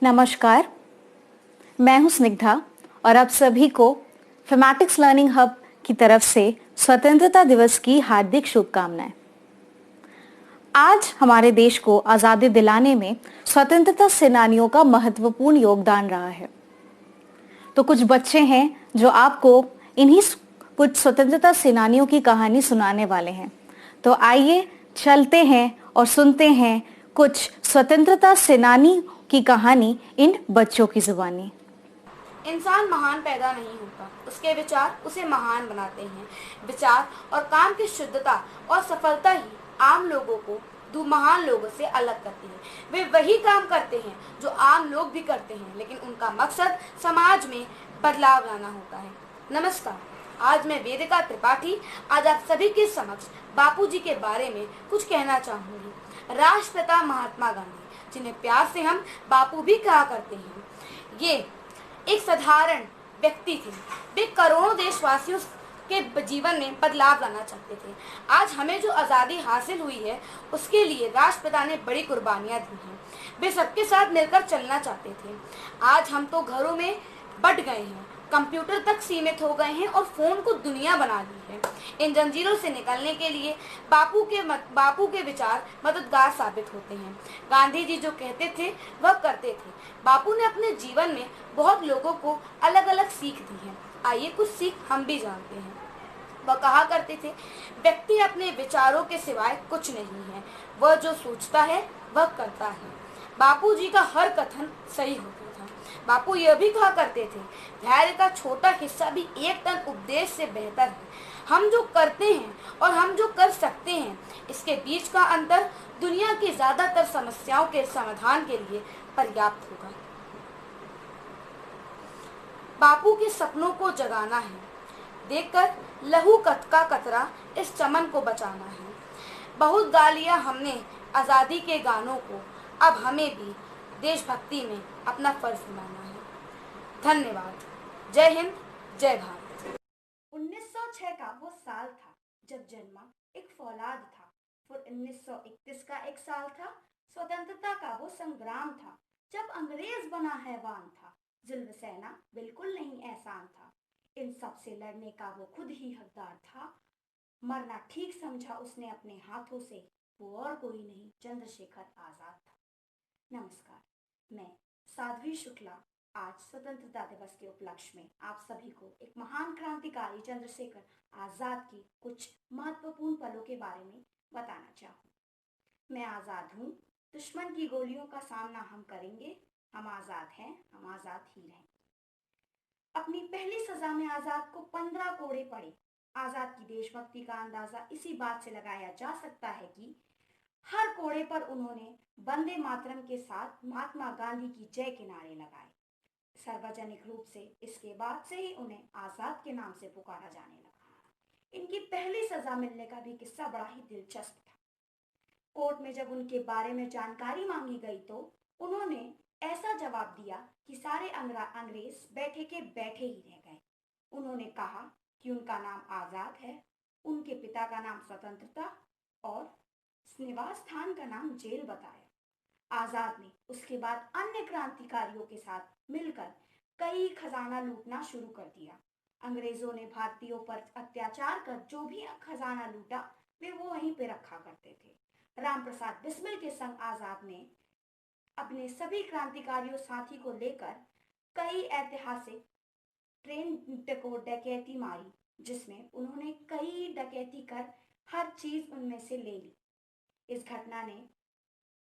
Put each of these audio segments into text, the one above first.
नमस्कार, मैं हूं स्निग्धा और आप सभी को फेमैटिक्स लर्निंग हब की तरफ से स्वतंत्रता दिवस की हार्दिक शुभकामनाएं। आज हमारे देश को आजादी दिलाने में स्वतंत्रता सेनानियों का महत्वपूर्ण योगदान रहा है। तो कुछ बच्चे हैं जो आपको इन्हीं कुछ स्वतंत्रता सेनानियों की कहानी सुनाने वाले हैं। तो आइए चलते हैं और सुनते हैं कुछ स्वतंत्रता सेनानी की कहानी इन बच्चों की जुबानी। इंसान महान पैदा नहीं होता, उसके विचार उसे महान बनाते हैं। विचार और काम की शुद्धता और सफलता ही आम लोगों को महान लोगों से अलग करती है। वे वही काम करते हैं जो आम लोग भी करते हैं, लेकिन उनका मकसद समाज में बदलाव लाना होता है। नमस्कार, आज मैं वेदिका त्रिपाठी आज आप सभी के समक्ष बापूजी के बारे में कुछ कहना चाहूंगी। राष्ट्रपिता महात्मा गांधी, जिन्हें प्यार से हम बापू भी कहा करते हैं, ये एक साधारण व्यक्ति थे। वे करोड़ों देशवासियों के जीवन में बदलाव लाना चाहते थे। आज हमें जो आज़ादी हासिल हुई है, उसके लिए राष्ट्रपिता ने बड़ी कुर्बानियां दी हैं। वे सबके साथ मिलकर चलना चाहते थे। आज हम तो घरों में बट गए हैं, कंप्यूटर तक सीमित हो गए हैं और फोन को दुनिया बना ली है। इन जंजीरों से निकलने के लिए बापू के विचार मददगार साबित होते हैं। गांधी जी जो कहते थे वह करते थे। बापू ने अपने जीवन में बहुत लोगों को अलग अलग सीख दी है। आइए कुछ सीख हम भी जानते हैं। वह कहा करते थे, व्यक्ति अपने विचारों के सिवाय कुछ नहीं है, वह जो सोचता है वह करता है। बापू जी का हर कथन सही होता था। बापू यह भी कहा करते थे, धैर्य का छोटा हिस्सा भी एक टन उपदेश से बेहतर है। हम जो करते हैं और हम जो कर सकते हैं, इसके बीच का अंतर दुनिया की ज्यादातर समस्याओं के समाधान के लिए पर्याप्त होगा। बापू के सपनों को जगाना है, देखकर लहू का कतरा इस चमन को बचाना है। बहुत गा लिया हमने आज़ादी के गानों को, अब हमें भी देशभक्ति में अपना फर्ज निभाना है। धन्यवाद। जय हिंद, जय भारत। 1906 का वो साल था जब जन्मा एक फौलाद था। फिर 1931 का एक साल था, स्वतंत्रता का वो संग्राम था जब अंग्रेज बना हैवान था। जुल्म सहना बिल्कुल नहीं आसान था, इन सब से लड़ने का वो खुद ही हकदार था। मरना ठीक समझा उसने अपने हाथों से, वो और कोई नहीं, चंद्रशेखर आजाद था। नमस्कार, मैं साध्वी शुक्ला आज स्वतंत्रता दिवस के उपलक्ष्य में आप सभी को एक महान क्रांतिकारी चंद्रशेखर आजाद की कुछ महत्वपूर्ण पलों के बारे में बताना चाहूँ। मैं आजाद हूँ, दुश्मन की गोलियों का सामना हम करेंगे, हम आजाद हैं, हम आजाद ही रहेंगे। अपनी पहली सजा में आजाद को 15 कोड़े पड़े। आजाद की देशभक्ति का अंदाजा इसी बात से लगाया जा सकता है कि हर कोड़े पर उन्होंने वंदे मातरम के साथ महात्मा गांधी की जय के नारे लगाए। सार्वजनिक रूप से इसके बाद से ही उन्हें आजाद के नाम से पुकारा जाने लगा। इनकी पहली सजा मिलने का भी किस्सा बड़ा ही दिलचस्प था। कोर्ट में जब उनके बारे में जानकारी मांगी गई तो उन्होंने ऐसा जवाब दिया कि सारे अंग्रेज बैठे के बैठे ही रह गए। उन्होंने कहा कि उनका नाम आजाद है, उनके पिता का नाम स्वतंत्रता और निवास स्थान का नाम जेल बताया। आजाद ने उसके बाद अन्य क्रांतिकारियों के साथ मिलकर कई खजाना लूटना शुरू कर दिया। अंग्रेजों ने भारतीयों पर अत्याचार कर जो भी खजाना लूटा वे वो वहीं पे रखा करते थे। रामप्रसाद बिस्मिल के संग आजाद ने अपने सभी क्रांतिकारियों साथी को लेकर कई ऐतिहासिक ट्रेन को डकैती मारी, जिसमें उन्होंने कई डकैती कर हर चीज उनमें से ले ली। इस घटना ने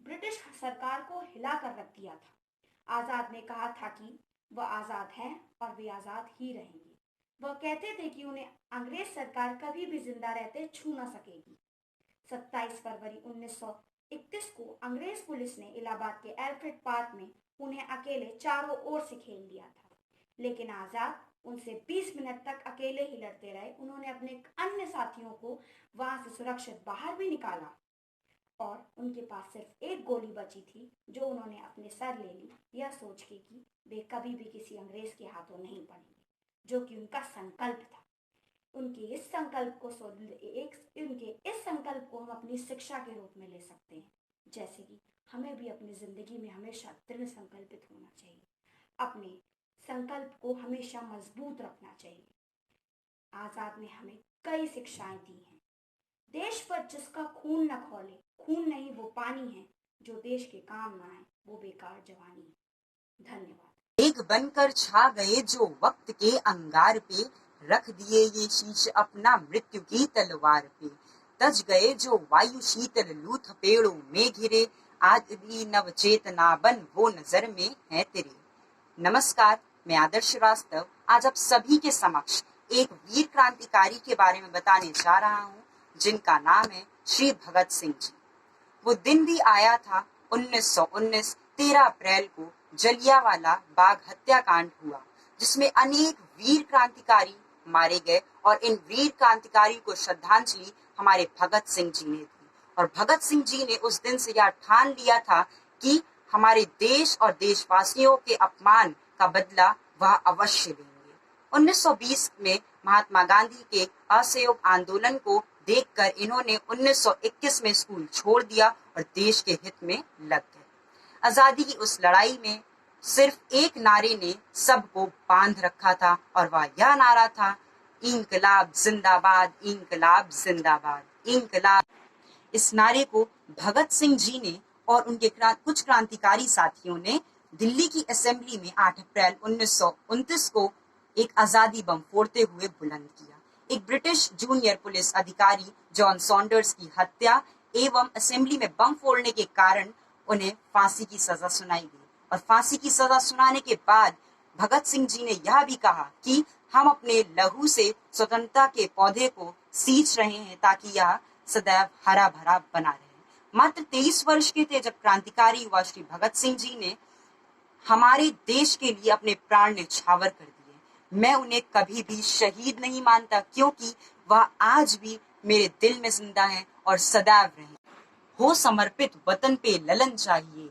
ब्रिटिश सरकार को हिला कर रख दिया था। आजाद ने कहा था कि वह आजाद हैं और वे आजाद ही रहेंगे। वह कहते थे कि उन्हें अंग्रेज सरकार कभी भी जिंदा रहते छू ना सकेगी। 27 फरवरी 1931 को अंग्रेज पुलिस ने इलाहाबाद के एल्फ्रेड पार्क में उन्हें अकेले चारों ओर से खेल दिया था, लेकिन आजाद उनसे 20 मिनट तक अकेले ही लड़ते रहे। उन्होंने अपने अन्य साथियों को वहां से सुरक्षित बाहर भी निकाला और उनके पास सिर्फ एक गोली बची थी जो उन्होंने अपने सर ले ली, यह सोच के कि वे कभी भी किसी अंग्रेज के हाथों नहीं पड़ेंगे, जो कि उनका संकल्प था। उनके इस संकल्प को हम अपनी शिक्षा के रूप में ले सकते हैं, जैसे कि हमें भी अपनी जिंदगी में हमेशा दृढ़ संकल्पित होना चाहिए, अपने संकल्प को हमेशा मजबूत रखना चाहिए। आजाद ने हमें कई शिक्षाएं दी हैं। देश पर जिसका खून न खौले, खून नहीं वो पानी है, जो देश के काम ना है वो बेकार जवानी है। धन्यवाद। एक बनकर छा गए जो वक्त के अंगार पे, रख दिए ये शीश अपना मृत्यु की तलवार पे। तज गए जो वायु शीतल लू थपेड़ों में घिरे, आज भी नव चेतना बन वो नजर में है तेरे। नमस्कार, मैं आदर्श श्रीवास्तव आज आप सभी के समक्ष एक वीर क्रांतिकारी के बारे में बताने जा रहा हूँ, जिनका नाम है श्री भगत सिंह जी। वो दिन भी आया था 1919 13 अप्रैल को जलियांवाला बाग हत्याकांड हुआ, जिसमें अनेक वीर क्रांतिकारी मारे गए और इन वीर क्रांतिकारी को श्रद्धांजलि हमारे भगत सिंह जी ने दी। और भगत सिंह जी ने उस दिन से यह ठान लिया था कि हमारे देश और देशवासियों के अपमान का बदला वह अवश्य लेंगे। 1920 में महात्मा गांधी के असहयोग आंदोलन को देखकर इन्होंने 1921 में स्कूल छोड़ दिया और देश के हित में लग गए। आजादी की उस लड़ाई में सिर्फ एक नारे ने सबको बांध रखा था और वह यह नारा था, इंकलाब जिंदाबाद, इंकलाब जिंदाबाद, इंकलाब। इस नारे को भगत सिंह जी ने और उनके कुछ क्रांतिकारी साथियों ने दिल्ली की असेंबली में 8 अप्रैल 1929 को एक आजादी बम फोड़ते हुए बुलंद किया। एक ब्रिटिश जूनियर पुलिस अधिकारी जॉन सॉन्डर्स की हत्या एवं असेंबली में बम फोड़ने के कारण उन्हें फांसी की सजा सुनाई गई। और फांसी की सजा सुनाने के बाद भगत सिंह जी ने यह भी कहा कि हम अपने लहू से स्वतंत्रता के पौधे को सींच रहे हैं ताकि यह सदैव हरा भरा बना रहे। मात्र 23 वर्ष के थे जब क्रांतिकारी युवा श्री भगत सिंह जी ने हमारे देश के लिए अपने प्राण न्यौछावर कर दिए। मैं उन्हें कभी भी शहीद नहीं मानता, क्योंकि वह आज भी मेरे दिल में जिंदा है और सदैव रहे। हो समर्पित वतन पे ललन चाहिए,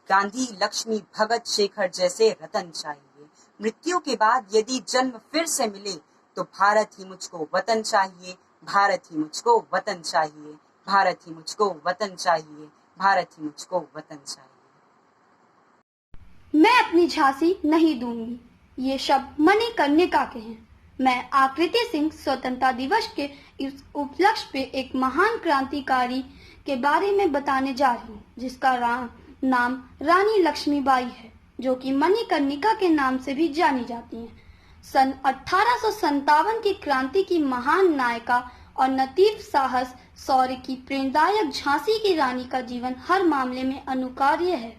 गांधी लक्ष्मी भगत शेखर जैसे रतन चाहिए। मृत्यु के बाद यदि जन्म फिर से मिले तो भारत ही मुझको वतन चाहिए, भारत ही मुझको वतन चाहिए, भारत ही मुझको वतन चाहिए, भारत ही मुझको वतन चाहिए। मैं अपनी झांसी नहीं दूंगी, ये शब्द मणिकर्णिका के हैं। मैं आकृति सिंह स्वतंत्रता दिवस के इस उपलक्ष्य पे एक महान क्रांतिकारी के बारे में बताने जा रही हूँ, जिसका नाम रानी लक्ष्मीबाई है, जो कि मणिकर्णिका के नाम से भी जानी जाती हैं। सन 1857 की क्रांति की महान नायिका और नतीब साहस शौर्य की प्रेरणादायक झांसी की रानी का जीवन हर मामले में अनुकरणीय है।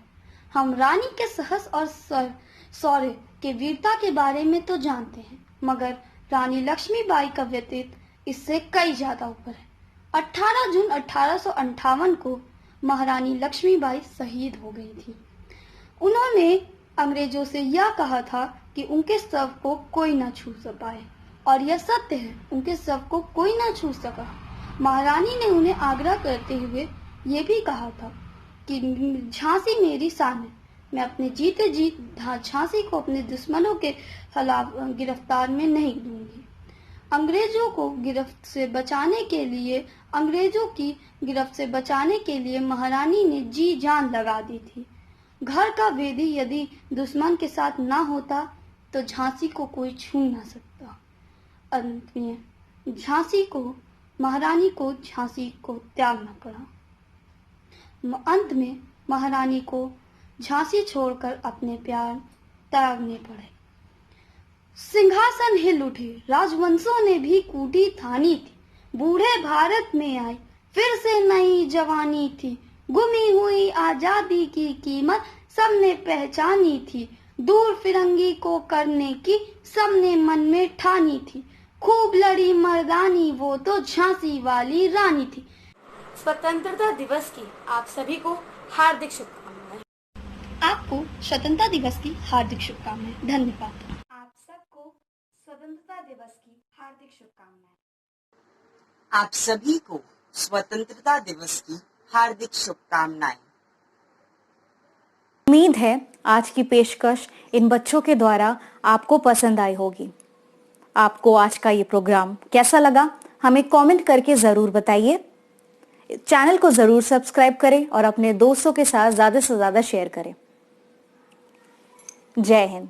हम रानी के साहस और शौर्य के वीरता के बारे में तो जानते हैं, मगर रानी लक्ष्मीबाई का व्यतीत इससे कई ज्यादा ऊपर है। 18 जून 1858 को महारानी लक्ष्मीबाई शहीद हो गई थी। उन्होंने अंग्रेजों से यह कहा था कि उनके शव को कोई न छू पाए, और यह सत्य है, उनके शव को कोई न छू सका। महारानी ने उन्हें आग्रह करते हुए ये भी कहा था कि झांसी मेरी शान है, मैं अपने जीते जी झांसी को अपने दुश्मनों के खिलाफ गिरफ्तार में नहीं दूंगी। अंग्रेजों की गिरफ्त से बचाने के लिए महारानी ने जी जान लगा दी थी। घर का वेदी यदि दुश्मन के साथ ना होता तो झांसी को कोई छू ना सकता। अंत में महारानी को झांसी को त्यागना पड़ा। अंत में महारानी को झांसी छोड़कर अपने प्यार त्यागने पड़े। सिंहासन हिल उठे, राजवंशों ने भी कूटी ठानी थी, बूढ़े भारत में आई फिर से नई जवानी थी, गुमी हुई आजादी की कीमत सबने पहचानी थी, दूर फिरंगी को करने की सबने मन में ठानी थी, खूब लड़ी मर्दानी वो तो झांसी वाली रानी थी। स्वतंत्रता दिवस की आप सभी को हार्दिक शुभकामनाएं। आपको स्वतंत्रता दिवस की हार्दिक शुभकामनाएं। धन्यवाद। आप सबको स्वतंत्रता दिवस की हार्दिक शुभकामनाएं। आप सभी को स्वतंत्रता दिवस की हार्दिक शुभकामनाएं। उम्मीद है आज की पेशकश इन बच्चों के द्वारा आपको पसंद आई होगी। आपको आज का ये प्रोग्राम कैसा लगा हमें कमेंट करके जरूर बताइए। चैनल को जरूर सब्सक्राइब करें और अपने दोस्तों के साथ ज्यादा से ज्यादा शेयर करें। जय हिंद।